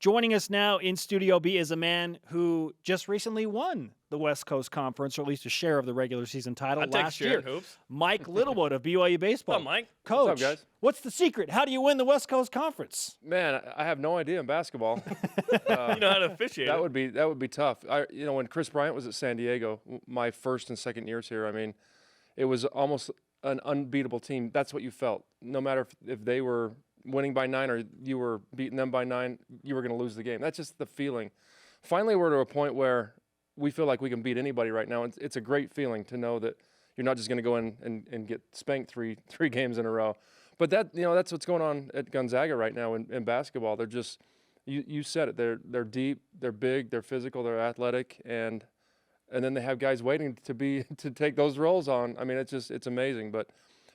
Joining us now in Studio B is a man who just recently won the West Coast Conference, or at least a share of the regular season title last year. Mike Littlewood of BYU Baseball. What's up, Mike? Coach, what's up, guys? What's the secret? How do you win the West Coast Conference? Man, I have no idea in basketball. You know how to officiate. That would be tough. When Chris Bryant was at San Diego, my first and second years here, I mean, it was almost an unbeatable team. That's what you felt. No matter if they were winning by 9 or you were beating them by 9, you were going to lose the game. That's just the feeling. Finally, we're to a point where we feel like we can beat anybody right now. It's a great feeling to know that you're not just going to go in and get spanked three games in a row. But that's what's going on at Gonzaga right now in basketball. They're just, you said it. They're deep, they're big, they're physical, they're athletic, and then they have guys waiting to take those roles on. I mean, it's amazing. But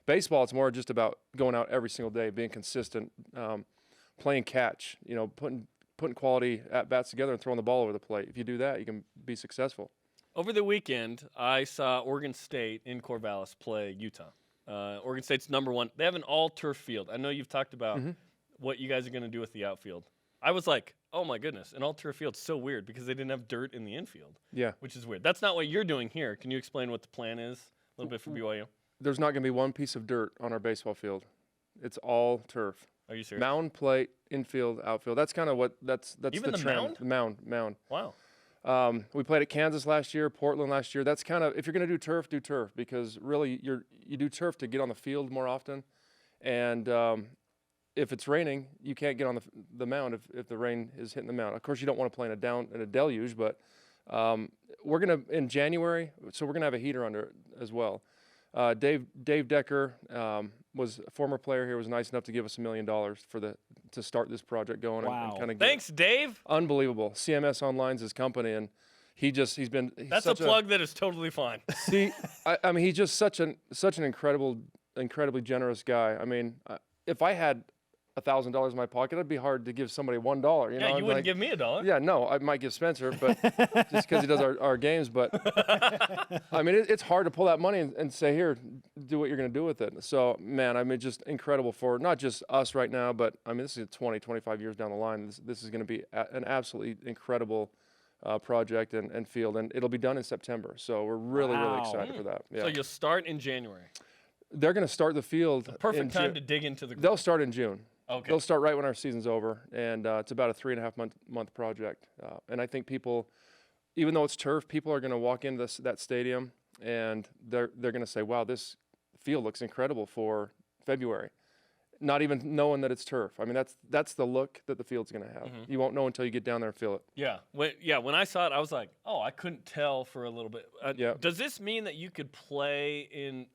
baseball, it's more just about going out every single day, being consistent, playing catch, putting quality at-bats together and throwing the ball over the plate. If you do that, you can be successful. Over the weekend, I saw Oregon State in Corvallis play Utah. Oregon State's #1. They have an all-turf field. I know you've talked about what you guys are going to do with the outfield. I was like, oh, my goodness, an all-turf field's so weird because they didn't have dirt in the infield. Yeah. Which is weird. That's not what you're doing here. Can you explain what the plan is a little bit for BYU? There's not going to be one piece of dirt on our baseball field. It's all turf. Are you serious? Mound, plate, infield, outfield. That's kind of what that's Even the trend. mound? Wow. We played at Kansas last year, Portland last year. That's kind of, if you're going to do turf because really you do turf to get on the field more often. And if it's raining, you can't get on the mound if the rain is hitting the mound. Of course, you don't want to play in a deluge, but we're going to, in January, so we're going to have a heater under it as well. Dave Decker was a former player here, was nice enough to give us $1 million to start this project going. Wow. And kind of Thanks, Dave. Unbelievable. CMS Online's his company, and he's That's a plug that is totally fine. See, I mean, he's just such an incredibly generous guy. I mean, if I had $1,000 in my pocket, it'd be hard to give somebody $1. You know, you wouldn't give me $1. Yeah, no, I might give Spencer, but just because he does our games. But I mean, it's hard to pull that money and say, here, do what you're going to do with it. So, man, I mean, just incredible for not just us right now, but I mean, this is 20, 25 years down the line. This is going to be an absolutely incredible project and field, and it'll be done in September. So we're really excited for that. Yeah. So you'll start in January. They're going to start the field. Perfect time to dig into the. They'll start in June. Okay. They'll start right when our season's over, and it's about a 3.5 month project. And I think people, even though it's turf, people are going to walk into that stadium and they're going to say, "Wow, this field looks incredible for February," not even knowing that it's turf. I mean, that's the look that the field's going to have. You won't know until you get down there and feel it. Yeah. When I saw it, I was like, oh, I couldn't tell for a little bit. Yeah. Does this mean that you could play in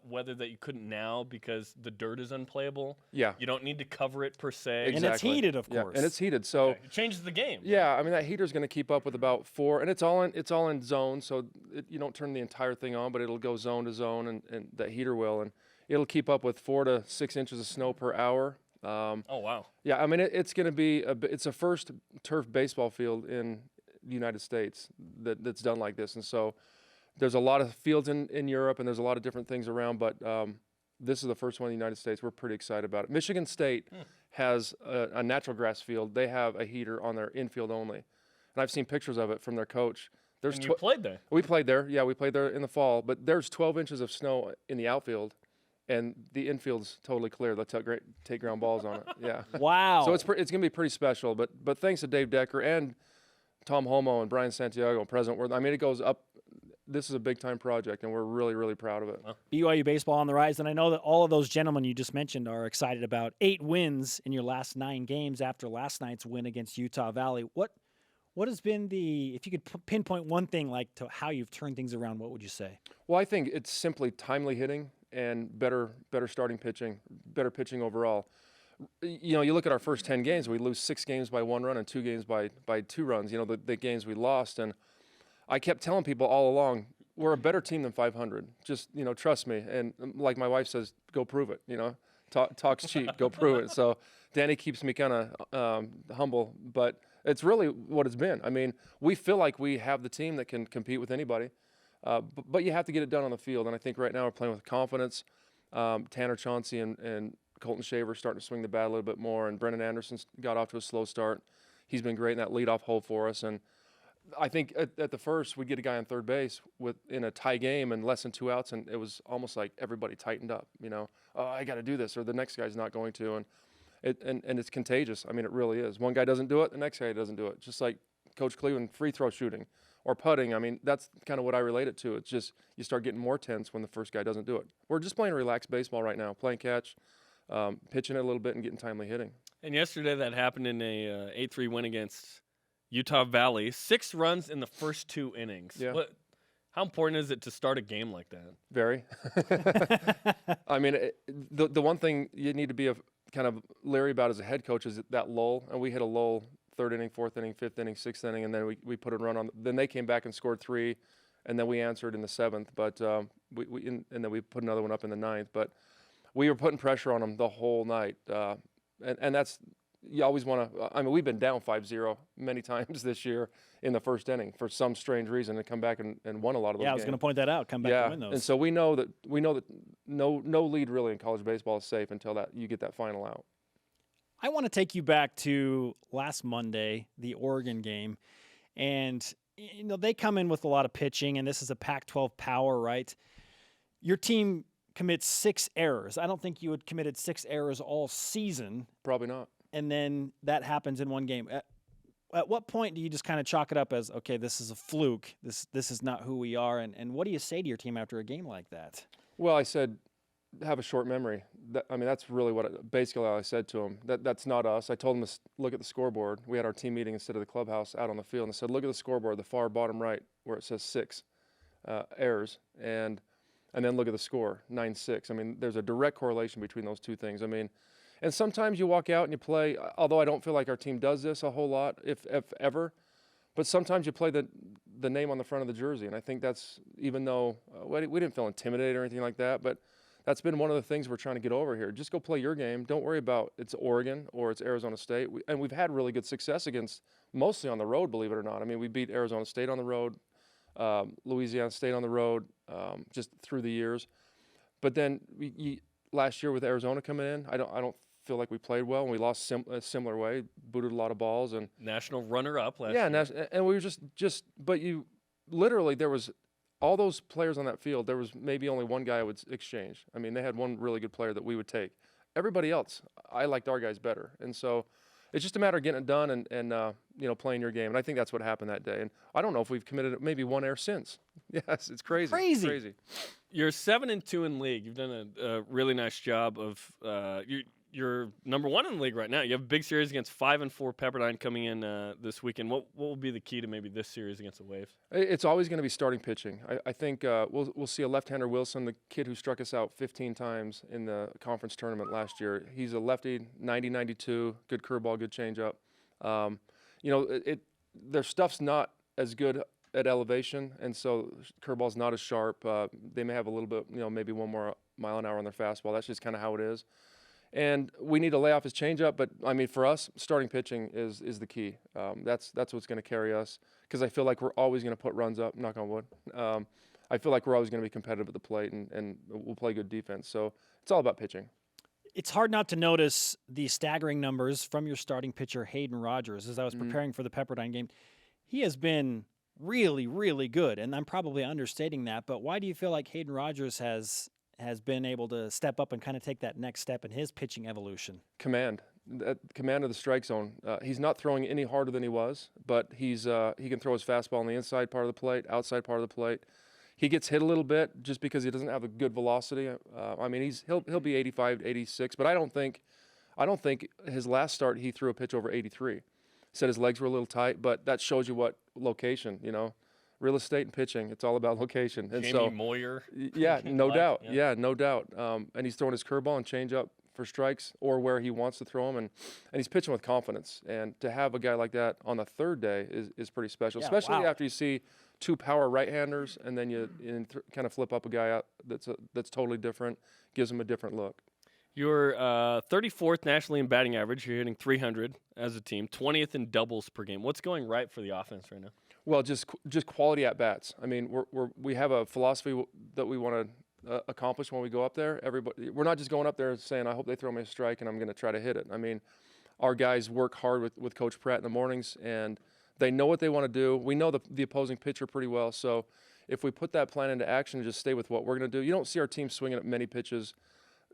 weather that you couldn't now because the dirt is unplayable? Yeah. You don't need to cover it per se. Exactly. And it's heated, of course. Yeah, and it's heated, so It changes the game. yeah. I mean, that heater's going to keep up with about 4, and it's all in zone, so you don't turn the entire thing on, but it'll go zone to zone, and that heater will, and it'll keep up with 4 to 6 inches of snow per hour. Oh wow. Yeah, I mean it's going to be it's a first turf baseball field in the United States that's done like this, and so there's a lot of fields in Europe and there's a lot of different things around, but this is the first one in the United States. We're pretty excited about it. Michigan State has a natural grass field. They have a heater on their infield only, and I've seen pictures of it from their coach. And you played there. We played there. Yeah, we played there in the fall, but there's 12 inches of snow in the outfield. And the infield's totally clear. They'll take ground balls on it. Yeah. Wow. So it's going to be pretty special. But thanks to Dave Decker and Tom Homo and Brian Santiago and President Worth, I mean, it goes up. This is a big-time project, and we're really, really proud of it. BYU baseball on the rise, and I know that all of those gentlemen you just mentioned are excited about 8 wins in your last 9 games after last night's win against Utah Valley. What has been if you could pinpoint one thing like to how you've turned things around, what would you say? Well, I think it's simply timely hitting and better starting pitching, better pitching overall. You look at our first 10 games, we lose 6 games by 1 run and 2 games by 2 runs, the games we lost. And I kept telling people all along, we're a better team than 500. Just, trust me. And like my wife says, go prove it, talk's cheap, go prove it. So Danny keeps me kind of humble, but it's really what it's been. I mean, we feel like we have the team that can compete with anybody. But you have to get it done on the field, and I think right now we're playing with confidence. Tanner Chauncey and Colton Shaver starting to swing the bat a little bit more, and Brendan Anderson's got off to a slow start. he's been great in that leadoff hole for us. And I think at the first we'd get a guy on third base in a tie game and less than 2 outs, and it was almost like everybody tightened up. Oh, I got to do this, or the next guy's not going to, and it's contagious. I mean, it really is. One guy doesn't do it, the next guy doesn't do it. Just like Coach Cleveland, free throw shooting or putting. I mean, that's kind of what I relate it to. It's just you start getting more tense when the first guy doesn't do it. We're just playing relaxed baseball right now, playing catch, pitching it a little bit, and getting timely hitting. And yesterday that happened in a 8-3 win against Utah Valley. 6 runs in the first 2 innings. Yeah. How important is it to start a game like that? Very. I mean, the one thing you need to be kind of leery about as a head coach is that lull. And we hit a lull 3rd inning, 4th inning, 5th inning, 6th inning, and then we put a run on. Then they came back and scored 3, and then we answered in the 7th. But and then we put another one up in the 9th. But we were putting pressure on them the whole night. And that's – you always want to. I mean, we've been down 5-0 many times this year in the first inning for some strange reason, and come back and won a lot of those. Yeah, I was going to point that out. Come back and win those. And so we know that no lead really in college baseball is safe until that you get that final out. I want to take you back to last Monday, the Oregon game, and they come in with a lot of pitching, and this is a Pac-12 power, right? Your team commits 6 errors. I don't think you had committed 6 errors all season. Probably not. And then that happens in one game. At what point do you just kind of chalk it up as, okay, this is a fluke, this is not who we are, and what do you say to your team after a game like that? Well, I said, have a short memory. That's really basically I said to him. That's not us. I told him to look at the scoreboard. We had our team meeting instead of the clubhouse out on the field, and I said, look at the scoreboard, the far bottom right, where it says 6 errors, and then look at the score, 9-6. I mean, there's a direct correlation between those two things. I mean, and sometimes you walk out and you play, although I don't feel like our team does this a whole lot, if ever, but sometimes you play the name on the front of the jersey. And I think that's, even though we didn't feel intimidated or anything like that, but that's been one of the things we're trying to get over here. Just go play your game. Don't worry about it's Oregon or it's Arizona State. And we've had really good success against, mostly on the road, believe it or not. I mean, we beat Arizona State on the road, Louisiana State on the road, just through the years. But then last year with Arizona coming in, I don't feel like we played well, and we lost a similar way, booted a lot of balls. And national runner-up last year. Yeah, and we were just but you literally, there was all those players on that field, there was maybe only one guy I would exchange. I mean, they had one really good player that we would take. Everybody else, I liked our guys better. And so it's just a matter of getting it done and playing your game. And I think that's what happened that day. And I don't know if we've committed maybe 1 error since. Yes, it's crazy. Crazy. You're 7-2 in league. You've done a really nice job of you're number 1 in the league right now. You have a big series against 5-4 Pepperdine coming in this weekend. What will be the key to maybe this series against the Wave? It's always going to be starting pitching. I think we'll see a left-hander Wilson, the kid who struck us out 15 times in the conference tournament last year. He's a lefty, 90-92, good curveball, good changeup. Their stuff's not as good at elevation, and so curveball's not as sharp. They may have a little bit, maybe 1 more mile an hour on their fastball. That's just kind of how it is. And we need to lay off his changeup, but I mean, for us, starting pitching is the key. That's what's going to carry us, because I feel like we're always going to put runs up. Knock on wood. I feel like we're always going to be competitive at the plate, and we'll play good defense. So it's all about pitching. It's hard not to notice the staggering numbers from your starting pitcher, Hayden Rogers. As I was preparing for the Pepperdine game, he has been really, really good, and I'm probably understating that. But why do you feel like Hayden Rogers has been able to step up and kind of take that next step in his pitching evolution? Command of the strike zone. He's not throwing any harder than he was, but he can throw his fastball on the inside part of the plate, outside part of the plate. He gets hit a little bit just because he doesn't have a good velocity. I mean, he'll be 85, 86, but I don't think his last start he threw a pitch over 83. Said his legs were a little tight, but that shows you what location, real estate and pitching, it's all about location. And Jamie Moyer. Yeah, no doubt. Yeah, no doubt. And he's throwing his curveball and changeup for strikes or where he wants to throw them, and he's pitching with confidence. And to have a guy like that on the third day is pretty special, especially after you see 2 power right-handers, and then you kind of flip up a guy out that's totally different, gives him a different look. You're 34th nationally in batting average. You're hitting 300 as a team, 20th in doubles per game. What's going right for the offense right now? Well, just quality at bats. I mean, we have a philosophy that we want to accomplish when we go up there. We're not just going up there saying, I hope they throw me a strike and I'm going to try to hit it. I mean, our guys work hard with Coach Pratt in the mornings, and they know what they want to do. We know the opposing pitcher pretty well, so if we put that plan into action and just stay with what we're going to do, you don't see our team swinging at many pitches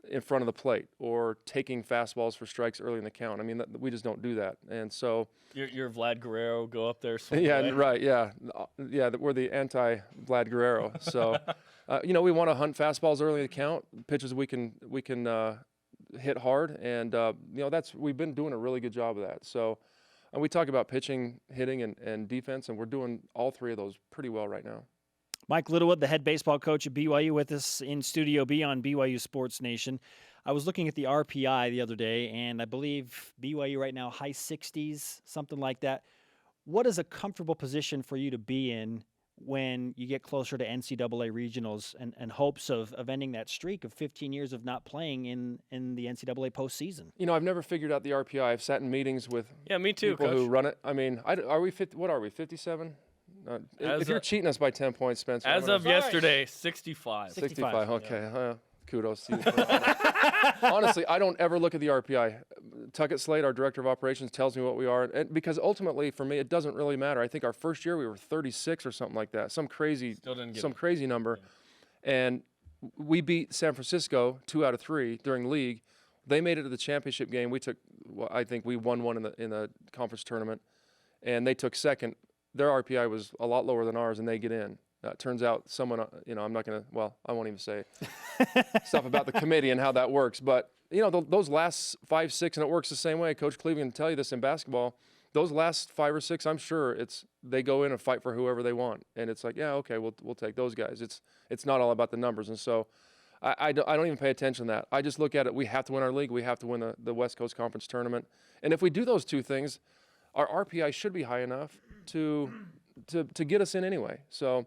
in front of the plate or taking fastballs for strikes early in the count. I mean, we just don't do that. And so You're Vlad Guerrero, go up there, swing yeah, away. right, yeah. Yeah, we're the anti-Vlad Guerrero. So, we want to hunt fastballs early in the count, pitches we can hit hard, and we've been doing a really good job of that. So, and we talk about pitching, hitting, and defense, and we're doing all three of those pretty well right now. Mike Littlewood, the head baseball coach at BYU, with us in Studio B on BYU Sports Nation. I was looking at the RPI the other day, and I believe BYU right now, high 60s, something like that. What is a comfortable position for you to be in when you get closer to NCAA regionals and hopes of ending that streak of 15 years of not playing in the NCAA postseason? I've never figured out the RPI. I've sat in meetings with Me too, people Coach. who run it. I mean, are we 50? What are we? 57? If you're cheating us by 10 points, Spencer. As of yesterday, 65. 65. Okay. Kudos to you. Honestly, I don't ever look at the RPI. Tuckett Slade, our director of operations, tells me what we are, and because ultimately for me it doesn't really matter. I think our first year we were 36 or something like that, some crazy number, and we beat San Francisco 2 out of 3 during league. They made it to the championship game. I think we won one in the conference tournament, and they took second. Their RPI was a lot lower than ours, and they get in. Turns out someone, I'm not going to, I won't even say stuff about the committee and how that works. But, those last 5, 6, and it works the same way. Coach Cleveland can tell you this in basketball. Those last 5 or 6, I'm sure they go in and fight for whoever they want. And it's like, yeah, okay, we'll take those guys. It's not all about the numbers. And so I don't even pay attention to that. I just look at it. We have to win our league. We have to win the West Coast Conference tournament. And if we do those two things, our RPI should be high enough to get us in anyway. So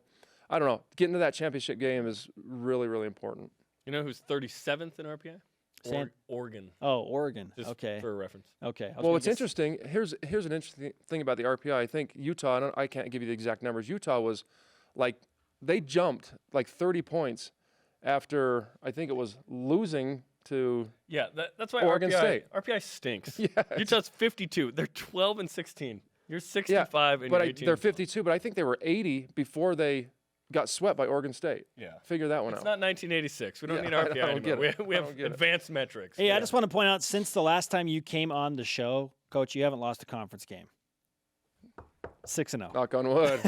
I don't know. Getting to that championship game is really, really important. You know who's 37th in RPI? Oregon. Oh, Oregon. Just okay. for reference. Okay. Well, what's interesting, here's an interesting thing about the RPI. I think Utah, I can't give you the exact numbers. Utah was they jumped 30 points after, I think it was losing to that's why Oregon State. RPI stinks. Yeah, Utah's 52. They're 12 and 16. You're 65 and you're 18. They're 52, but I think they were 80 before they got swept by Oregon State. Yeah. Figure that one out. It's not 1986. We don't need I RPI don't get anymore. it. We have advanced metrics. Hey, I just want to point out, since the last time you came on the show, Coach, you haven't lost a conference game. 6-0. Knock on wood.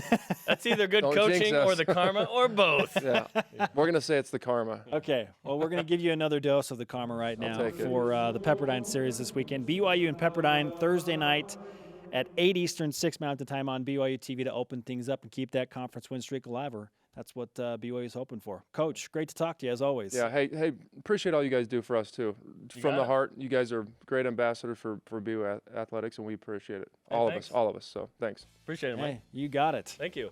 That's either good Don't jinx coaching us. or the karma or both. Yeah. We're going to say it's the karma. Okay, well, we're going to give you another dose of the karma right now take it. for the Pepperdine series this weekend. BYU and Pepperdine Thursday night at 8 Eastern, 6 Mountain Time on BYUtv to open things up and keep that conference win streak alive. That's what BYU is hoping for. Coach, great to talk to you as always. Yeah, hey, appreciate all you guys do for us too. From the heart, you guys are great ambassadors for BYU athletics, and we appreciate it. All of us. So thanks. Appreciate it, Mike. Hey, you got it. Thank you.